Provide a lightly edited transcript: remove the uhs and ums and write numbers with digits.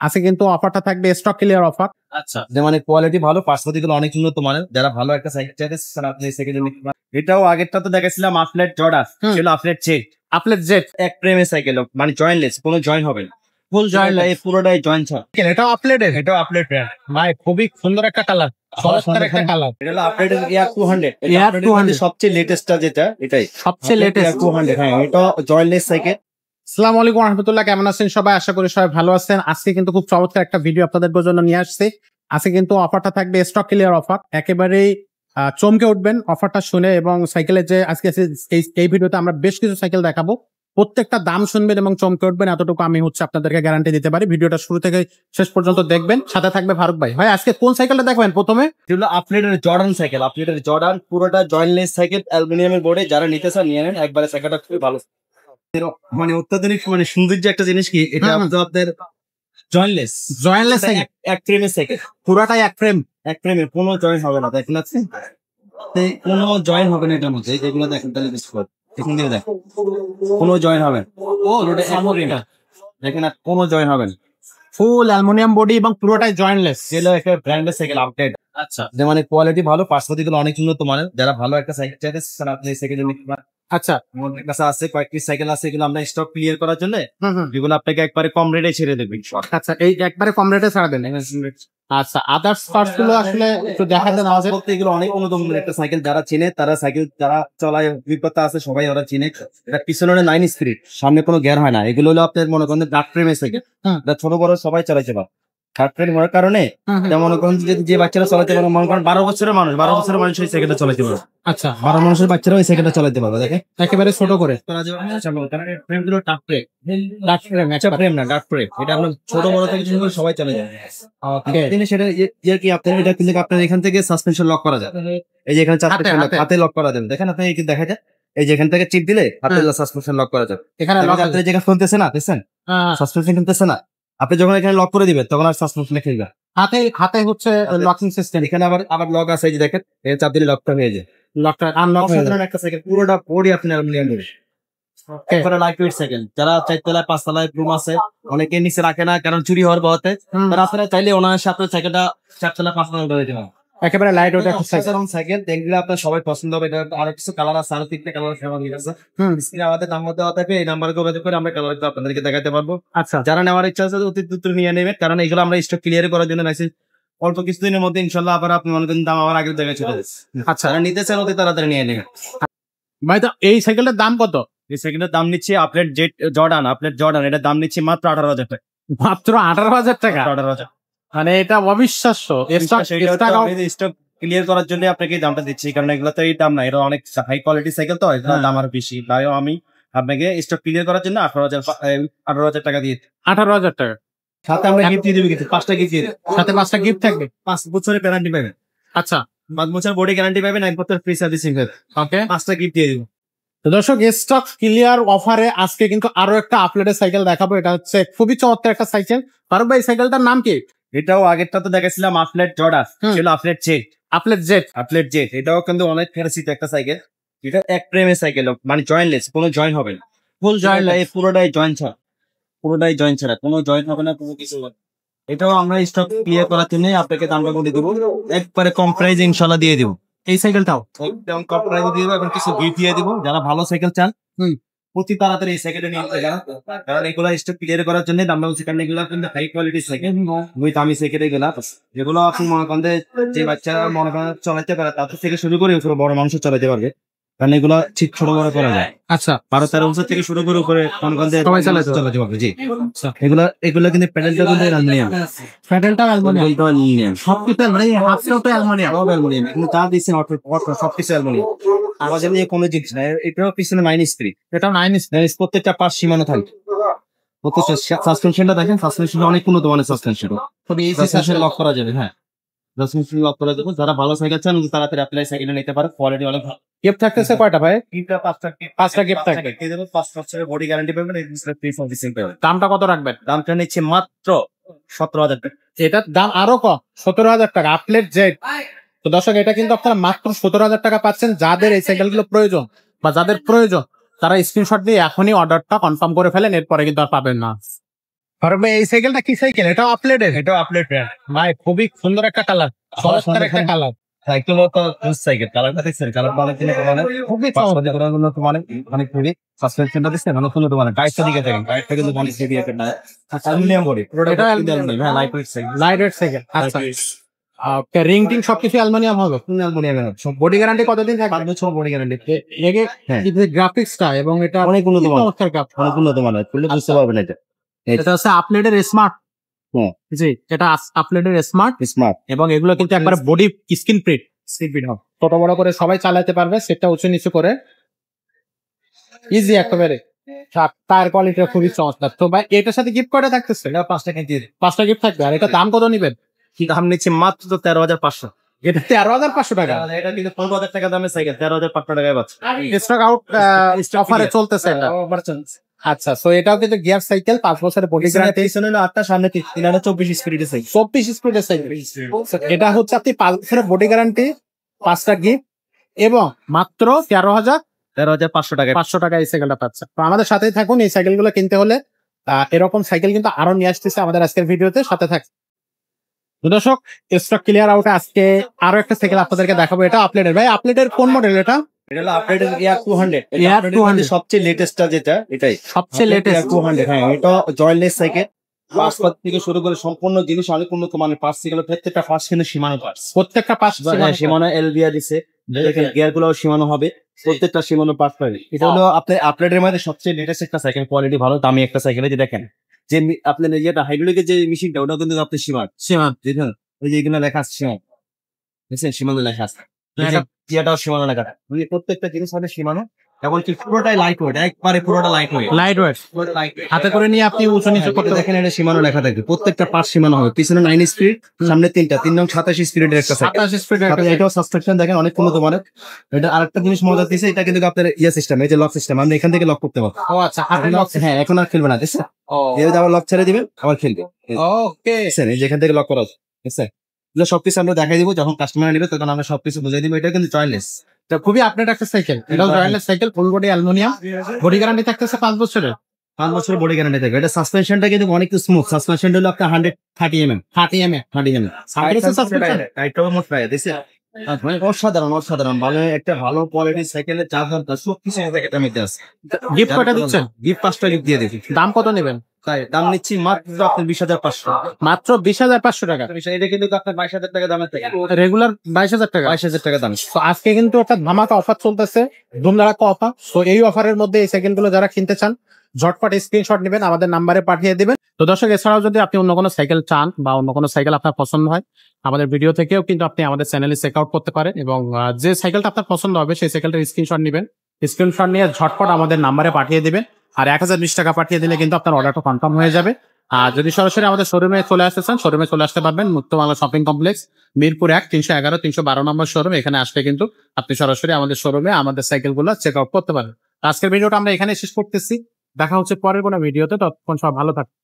আজকে কিন্তু অফারটা থাকবে স্টক ক্লিয়ার অফার। আচ্ছা, যে মানে কোয়ালিটি ভালো, পার্সোনালিটি গুলো অনেক উন্নত মানের, যারা ভালো একটা সাইকেল চাইতেছেন আপনি সেকেন্ড নিতে পারেন। এটাও আগেরটা তো দেখাইছিলাম আপলেট জর্ডান, ছিল আপলেট জেট। আপলেট জেট এক প্রেমের সাইকেল, মানে জয়েন্টলেস, কোনো জয়েন হবে না, ফুল জয়েন্ট, পুরোটাই জয়েন্ট ছাড়া। এটাও আপলেটের, এটাও আপলেট ব্র্যান্ড ভাই খুবই সুন্দর একটা কালার, চমৎকার একটা কালার। এটা হলো আপলেটের এয়ার 200, এয়ার 200 সবচেয়ে লেটেস্টটা, যেটা এটাই সবচেয়ে লেটেস্ট 200। হ্যাঁ, এটা জয়েন্টলেস সাইকেল। আসসালামু আলাইকুম রহমতুল্লাহ, কেমন আছেন সবাই? আশা করি সবাই ভালো আছেন। আজকে কিন্তু খুব চমৎকার একটা ভিডিও আপনাদের জন্য নিয়ে আসছি। আজকে কিন্তু অফারটা থাকবে স্টক ক্লিয়ার অফার, একেবারেই চমকে উঠবেন অফারটা শুনে। এবং সাইকেলের যে আজকে এই ভিডিওতে আমরা বেশ কিছু সাইকেল দেখাবো, প্রত্যেকটা দাম শুনবেন এবং চমকে উঠবেন, এতটুকু আমি আপনাদেরকে গ্যারান্টি দিতে পারি। ভিডিওটা শুরু থেকে শেষ পর্যন্ত দেখবেন, সাথে থাকবে ফারুক ভাই। ভাই আজকে কোন সাইকেলটা দেখবেন প্রথমে? এগুলো আপলেটের জর্ডান সাইকেল, আপলেটের জর্ডান, পুরোটা জয়েন্টলেস সাইকেল, অ্যালুমিনিয়ামের বোর্ডে। যারা নিতে চান নিয়ে নেন, একবারে সাইকেলটা খুবই ভালো, মানে অত্যাধুনিক, মানে সৌন্দর্য একটা জিনিস কি এটা আপনাদের জয়েন্টলেস এক ফ্রেমের সাইকেল, পুরাটাই এক ফ্রেম, এক ফ্রেমে কোনো জয়েন্ট হবে না। দেখেন আছে কোনো জয়েন্ট হবে না এটার মধ্যে, যেগুলো দেখেন তাহলে দেখুন দিয়ে দেখেন কোনো জয়েন্ট হবে না। দেখেন না, কোনো জয়েন্ট হবে না, ফুল অ্যালুমিনিয়াম বডি এবং পুরোটাই জয়েন্টলেস। যেগুলো একটা ব্র্যান্ডের সাইকেল আপডেট। আচ্ছা, যে মানে কোয়ালিটি ভালো, পার্সোনালিটি গুলো অনেক উন্নত মানের, যারা ভালো একটা সাইকেল চাইতেছেন আপনি সেকেন্ড নিতে পারেন। আচ্ছা, আমাদের কাছে আছে কয়েকটি সাইকেল আছে, এগুলো আমরা স্টক ক্লিয়ার করার জন্য যেগুলো আপনাকে একবারে কম রেটে ছেড়ে দেবেন। আচ্ছা, এই একবারে কম রেটে ছাড়া দেন। আচ্ছা, আদার্স পার্টস গুলো আসলে একটু দেখাতে না হবে। এগুলো অনেক উন্নত মানের একটা সাইকেল, যারা চিনে, তারা সাইকেল যারা চলায় অভিজ্ঞতা আছে সবাই ওরা চিনে। এটা পিছনে 9 স্পিড, সামনে কোনো গিয়ার হয় না। এগুলো হলো আপনার মনে করেন ডার্ট ফ্রেমের সাইকেল, ছোট বড় সবাই চালাইতে পারে। থার্ড ফ্রেম হওয়ার কারণে মনে করেন যে বাচ্চারা চালাতে পারে, মনে করেন 12 বছরের মানুষ ওই সাইকেলটা চালাতে পারে। আচ্ছা, 12 মানুষের বাচ্চারা ওই সাইকেলটা চালাতে পারবে। দেখেন একেবারে ছোট করে ফ্রেম গুলো টাফ ফ্রেম, ফ্রেম না ডার্ট ফ্রেম। এটা আপনার ছোট বড় থেকে সবাই চালা যায়। সেটা কি আপনার এটা কিন্তু আপনার এখান থেকে সাসপেনশন লক করা যায়। এই যে এখানে হাতে লক করা যাবে। দেখেন আপনি দেখা যায়, এই যে এখান থেকে চিপ দিলে হাতে সাসপেনশন লক করা যাবে। এখানে আপনার যেখানে শুনতেছে না, দেখছেন সাসপেনশন শুনতেছে না, আপনি যখন এখানে লক করে দিবেন তখন আর সাসপেনশন খেলবে। হাতে হচ্ছে লকিং সিস্টেম। এখানে আবার লক আছে, এই যে দেখেন এই চাপ দিলে লকটা হয়ে যায়, লকটা আনলক হয়ে যায়। একটা সাইকেল পুরোটা বডি আপনি অ্যালুমিনিয়াম এর, একবারে লাইটওয়েট সাইকেল। যারা 4 তলায় 5 তলায় রুম আছে, অনেকে নিচে রাখে না কারণ চুরি হওয়ার ভয়তে, তারা আপনারা চাইলে ওনার সাথে সাইকেলটা 4 তলা 5 তলা উঠে দিতে পারেন। একেবারে লাইট ওয়েট একটা সাইকেল দেখলে আপনার সবাই পছন্দ হবে। এটা আরো কিছু কালার আছে, আরো 3টে কালার ফেমাস আছে। স্ক্রিনে আমাদের নাম্বার দেওয়া থাকবে, এই নাম্বারে যোগাযোগ করে আমরা কালারটা আপনাদেরকে দেখাতে পারবো। আচ্ছা, যারা নেওয়ার ইচ্ছা আছে অতি দ্রুত নিয়ে নেবে, কারণ এগুলো আমরা স্টক ক্লিয়ার করার জন্য রাখছি। অল্প কিছুদিনের মধ্যে ইনশাল্লাহ আবার আপনি মনে করেন দাম আবার আগের জায়গায় চলে যাচ্ছে। আচ্ছা, যারা নিতে চান অতি তাড়াতাড়ি নিয়ে নেবে। ভাই তো এই সাইকেলটার দাম কত? এই সাইকেলের দাম নিচ্ছে আপলেট জেট জর্ডান, এটার দাম নিচ্ছে মাত্র 18,000 টাকা। মাত্র 18,000 টাকা? 18,000, মানে এটা অবিশ্বাস্য। স্টক ক্লিয়ার করার জন্য আপনাকে এই দামটা দিচ্ছি, কারণ এগুলো তো এই দাম না, এটা অনেক হাই কোয়ালিটি সাইকেল, তো এটার দাম আরো বেশি। তাই আমি আপনাকে স্টক ক্লিয়ার করার জন্য 18,000 টাকা দিয়ে। 18,000 টাকা সাথে আমরা গিফট দিয়ে দেবো, কিন্তু 5টা গিফট দিয়ে দেবো। সাথে 5টা গিফট থাকবে। 5 বছরের গ্যারান্টি পাবেন। আচ্ছা, 5 বছর বডি গ্যারান্টি পাবেন, 1 বছর ফ্রি সার্ভিসিং হবে। ওকে, 5টা গিফট দিয়ে দেবো। তো দর্শক, স্টক ক্লিয়ার অফারে আজকে কিন্তু আরো একটা আপলেটের সাইকেল দেখাবো। এটা হচ্ছে খুবই চমৎকার একটা সাইকেল। ফারুক ভাই, সাইকেলটার নাম কি? এটাও আগেরটা তো দেখাছিলাম আপলেট জর্ডান, ছিল আপলেট জেট। আপলেট জেট এটাও কিন্তু অনেক ফেরাসিত একটা সাইকেল। এটা এক প্রেমের সাইকেল, মানে জয়েন্টলেস, কোনো জয়েন্ট হবে না, ফুল জয়েন্ট, পুরোটাই জয়েন্ট ছাড়া, কোনো জয়েন্ট হবে না, কোনো কিছু হবে। এটাও আমরা স্টক ক্লিয়ার করার জন্য আপনাকে দামটা করে দেবো, একবারে কম প্রাইস ইনশাল্লাহ দিয়ে দেবো। এই সাইকেলটাও একদম কম প্রাইস দিয়ে দেবো, এবং কিছু গিফট দিয়ে দেবো। যারা ভালো সাইকেল চান অতি তাড়াতাড়ি এই সাইকেলটা নিয়ে নিতে যান, কারণ এগুলো স্টক ক্লিয়ার করার জন্য দামটা বলছি, কারণ এগুলো কিন্তু হাই কোয়ালিটির সাইকেল, ওই দামি সাইকেল এগুলা, যেগুলো আপনি মনে করেন যে বাচ্চারা মনে করেন চালাতে পারে, তাদের থেকে শুরু করে বড় মানুষ চালাতে পারবে, কারণ এগুলো ঠিক ছোট বড় করা যায়। আচ্ছা, 12-13 বছর থেকে শুরু করে উপরে মনে করেন সবাই চালাতে পারবে। জি, এগুলো কিন্তু প্যাডেলটা কিন্তু অ্যালুমিনিয়াম, সবকিছু মানে হাফটাও অ্যালুমিনিয়াম, কিন্তু তা দিচ্ছেন সবকিছু অ্যালুমিনিয়াম। আমাদের নিয়ে কোনো জিনিস নাই। এটাও পিছনে 9 স্পিড, এটাও 9 স্পিড, প্রত্যেকটা পাশ সীমানো থাকবে। প্রত্যেকটা সাসপেনশনটা দেখেন, সাসপেনশনটা অনেক উন্নত মানের সাসপেনশন, সাসপেনশন লক করা যাবে। হ্যাঁ, সাসপেনশন লক করা যাবে। যারা ভালো সাইকেল চান তাড়াতাড়ি অ্যাপ্লাই সাইকেল নিতে পারে, কোয়ালিটি অনেক ভালো। গিফট থাকতেছে কয়টা ভাই? 5টা গিফট থাকবে। 5 বছরের বডি গ্যারান্টি পাবেন, ফ্রি সার্ভিসিং পাবেন। দামটা কত রাখবেন? দামটা নিচ্ছে মাত্র 17,000 টাকা। এটার দাম আরো কম, 17,000 টাকা। আপলেট জেড। তো দর্শক, এটা কিন্তু আপনারা মাত্র 17,000 টাকা পাচ্ছেন। যাদের এই সাইকেলগুলো প্রয়োজন বা যাদের প্রয়োজন, তারা স্ক্রিনশট দিয়ে এখনই অর্ডারটা কনফার্ম করে ফেলেন, এরপরে কিন্তু আর পাবেন না। ফারুক ভাই, এই সাইকেলটা কি সাইকেল? এটাও আপলেটের? এটাও আপডেট ব্র্যান্ড। ভাই খুবই সুন্দর একটা কালার, চমৎকার একটা কালার। সাইকেল তো সাইকেল কালারটা দেখছেন, কালার মানে খুবই অনেক খুবই সাসপেনশনটা দিচ্ছেন অনেক উন্নত মানের। টায়ারটা দিকে দেখেন, টায়ারটা কিন্তু অনেক হেভি একটা টায়ার, অ্যালুমিনিয়াম বডি, এটা হ্যাঁ light weight cycle. Light weight cycle, আচ্ছা। ওকে, রিং টিং সবকিছু অ্যালুমিনিয়াম হবে। অ্যালুমিনিয়াম সব বডি গ্যারান্টি কতদিন থাকবে? 5 বছর বডি গ্যারান্টি। এগে হ্যাঁ। গ্রাফিক্সটা এবং এটা অনেক উন্নত মানের, চমৎকার গ্রাফিক্স। অনেক উন্নত মানের, খুললে বুঝতে পারবেন এটা। এটা হচ্ছে আপলেটের স্মার্ট। হ্যাঁ জি, এটা আপলেটের স্মার্ট স্মার্ট। এবং এগুলো কিন্তু একবার বডি স্ক্রিন প্রিন্ট হবে, ছোট বড় করে সবাই চালাতে পারবে, সেটা উঁচু নিচু করে ইজি একেবারে। টায়ার কোয়ালিটি খুবই চমৎকার। তো ভাই এটার সাথে গিফট করে থাকতেছে? এটা 5 টাকা দিয়ে 5টা গিফট থাকবে। আর এটা দাম কত নিবেন? কি দাম নিচ্ছে? মাত্র তো 13,500। এটা 13,500 টাকা। এটা কিন্তু 15,000 টাকা দামের সাইকেল 13,500 টাকায় পাচ্ছে। স্টক আউট অফারে চলতেছে এটা। আচ্ছা, সো এটাও কিন্তু গিয়ার সাইকেল, 5 বছরের বডি গ্যারান্টি। পিছনে হলো 8টা, সামনে 324 স্পিডের সাইকেল। 24 স্পিডের সাইকেল। এটা হচ্ছে আপনি 5 বছরের বডি গ্যারান্টি, 5টা গিফট এবং মাত্র 13,500 টাকায়। 500 টাকা এই সাইকেলটা পাচ্ছে। তো আমাদের সাথেই থাকুন, এই সাইকেলগুলো কিনতে হলে এরকম সাইকেল কিন্তু আরো নিয়ে আসতেছে আমাদের আজকের ভিডিওতে, সাথে থাক। তো দর্শক, স্টক ক্লিয়ার আউটে আজকে আরো একটা সাইকেল আপনাদেরকে দেখাবো। এটা আপলেটের। ভাই আপলেটের কোন মডেল এটা? এটা হলো আপডেটেড এয়ার 200। Air 200 সবচেয়ে লেটেস্টটা যেটা এটাই সবচেয়ে লেটেস্ট। 200। হ্যাঁ, এটা জয়েন্টলেস সাইকেল। পার্টস থেকে শুরু করে সম্পূর্ণ জিনিস অনেক উন্নত মানের পার্টস, এগুলো প্রত্যেকটা পার্টস কিন্তু সীমানো পার্টস। প্রত্যেকটা পাশ সীমানো এলবিয়া দিছে, দেখেন গিয়ার গুলো সীমানো হবে, প্রত্যেকটা সীমানো পার্টস পাবে। এটা হলো আপনার আপডেটের মধ্যে সবচেয়ে লেটেস্ট একটা সাইকেল, কোয়ালিটি ভালো, দামি একটা সাইকেল। যে দেখেন যে আপনার ইয়েটা হাইড্রোলিকের যে মেশিনটা, ওটা কিন্তু আপনি সীমান দেখুন, ওই যে এগুলো লেখা আছে সীমান, দেখছেন সীমানো লেখা আছে, ইয়েটাও সীমানো লেখা আছে। প্রত্যেকটা জিনিস হবে সীমানো, এবং কি পুরোটাই লাইট ওয়েট, একবারে পুরোটা লাইট ওয়েট। লাইট ওয়েট, হাতে করে নিয়ে আপনি উঁচু নিচু করতে দেখেন, এটা সীমানো লেখা থাকবে, প্রত্যেকটা পার্ট সীমানো হবে। পিছনে 9 স্পিড, সামনে 3টা, 3 নং 27 স্পিডের একটা সাইকেল। 27 স্পিডের এটাও সাসপেনশন দেখেন অনেক উন্নত মানের। এটা আরেকটা জিনিস মজা দিয়েছে, এটা কিন্তু আপনার ইয়ে সিস্টেম, এই যে লক সিস্টেম, আপনি এখান থেকে লক করতে পারবেন। ও আচ্ছা, হাতে লক। হ্যাঁ, এখন আর খেলবে না, দেখছেন? ও এই যে আবার লক ছেড়ে দিবেন, আবার খেলবে। ওকে, দেখছেন, এই যে এখান থেকে লক করা আছে, দেখছেন? এগুলো সবকিছু আমরা দেখাই দিব, যখন কাস্টমার নেবে তখন আমরা সবকিছু বুঝিয়ে দিব। এটা কিন্তু জয়েন্টলেস, এটা খুবই আপডেট একটা সাইকেল। এটাও jointless cycle, full body aluminium, body guarantee থাকতেছে 5 বছরের। 5 বছরের বডি গ্যারান্টি থাকবে। এটা সাসপেনশনটা কিন্তু অনেক স্মুথ, সাসপেনশন হলো আপনার 130 mm। 30 mm 30 mm suspension. টাইটটাও মোট প্রায় দেখছেন, মানে অসাধারণ ভালো একটা ভালো কোয়ালিটির সাইকেলের চার্জার সবকিছু এটা মধ্যে আছে। গিফট কয়টা দিচ্ছেন? গিফট 5টা গিফট দিয়ে দিচ্ছি। দাম কত নেবেন? তাই দাম নিচ্ছি মাত্র আপনার 20,500। মাত্র 20,500 টাকা। এটা কিন্তু আপনার 22,000 টাকা দামের থেকে রেগুলার 22,000 টাকা। 22,000 টাকা দাম। তো আজকে কিন্তু একটা ধামাকা অফার চলতেছে, ধুমধাড়াক্কা অফার। তো এই অফারের মধ্যে এই সাইকেলগুলো যারা কিনতে চান, ঝটপট স্ক্রিনশট নেবেন, আমাদের নাম্বারে পাঠিয়ে দিবেন। তো দর্শক, এছাড়াও যদি আপনি অন্য কোনো সাইকেল চান বা অন্য কোনো সাইকেল আপনার পছন্দ হয়, আমাদের ভিডিও থেকেও কিন্তু আপনি আমাদের চ্যানেলে চেক আউট করতে পারেন, এবং যে সাইকেলটা আপনার পছন্দ হবে সেই সাইকেলটার স্ক্রিনশট নেবেন। স্ক্রিনশট নিয়ে ঝটপট আমাদের নাম্বারে পাঠিয়ে দিবেন। আর 1020 টাকা পাঠিয়ে দিলে কিন্তু আপনার অর্ডারটা কনফার্ম হয়ে যাবে। আর যদি সরাসরি আমাদের শোরুমে চলে আসতে চান, শোরুমে চলে আসতে পারবেন, মুক্ত বাংলা শপিং কমপ্লেক্স, মিরপুর 1, 311, 312 নম্বর শোরুম। এখানে আসলে কিন্তু আপনি সরাসরি আমাদের শোরুমে আমাদের সাইকেলগুলো চেক আউট করতে পারেন। আজকের ভিডিওটা আমরা এখানে শেষ করতেছি। দেখা হচ্ছে পরের কোনো ভিডিওতে, ততক্ষণ সব ভালো থাকুন।